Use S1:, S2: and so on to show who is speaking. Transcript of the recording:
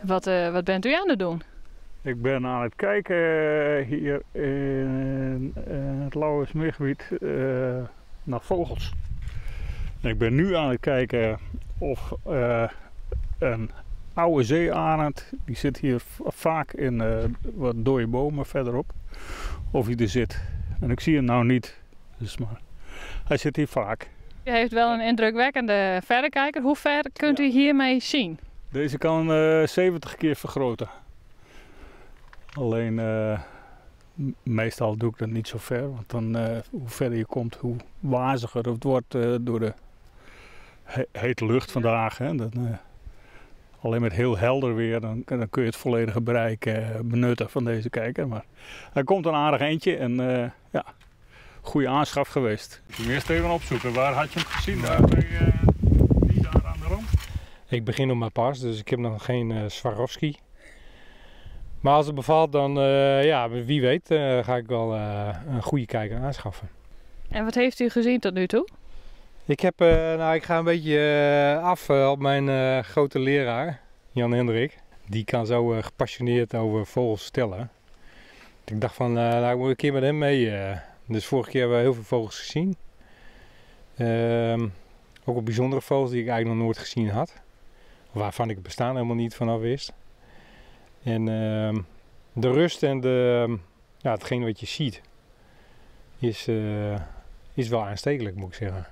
S1: Wat bent u aan het doen?
S2: Ik ben aan het kijken hier in het Lauwersmeergebied naar vogels. En ik ben nu aan het kijken of een oude zeearend, die zit hier vaak in wat dode bomen verderop, of hij er zit. En ik zie hem nou niet, dus maar hij zit hier vaak.
S1: U heeft wel een indrukwekkende verrekijker. Hoe ver kunt u hiermee zien?
S2: Deze kan 70 keer vergroten. Alleen meestal doe ik dat niet zo ver, want dan hoe verder je komt, hoe waziger het wordt door de hete lucht vandaag. Hè. Alleen met heel helder weer, dan kun je het volledige bereik benutten van deze kijker. Maar hij komt een aardig eindje en ja, goede aanschaf geweest. Ik moet eerst even opzoeken, waar had je hem gezien? Daar die daar aan de rand?
S3: Ik begin nog maar pas, dus ik heb nog geen Swarovski. Maar als het bevalt, dan ja, wie weet ga ik wel een goede kijker aanschaffen.
S1: En wat heeft u gezien tot nu toe?
S3: Ik ga een beetje af op mijn grote leraar, Jan Hendrik. Die kan zo gepassioneerd over vogels vertellen. Ik dacht van, nou, ik moet een keer met hem mee. Dus vorige keer hebben we heel veel vogels gezien. Ook op bijzondere vogels die ik eigenlijk nog nooit gezien had. Waarvan ik het bestaan helemaal niet vanaf wist. En de rust en hetgeen wat je ziet is wel aanstekelijk, moet ik zeggen.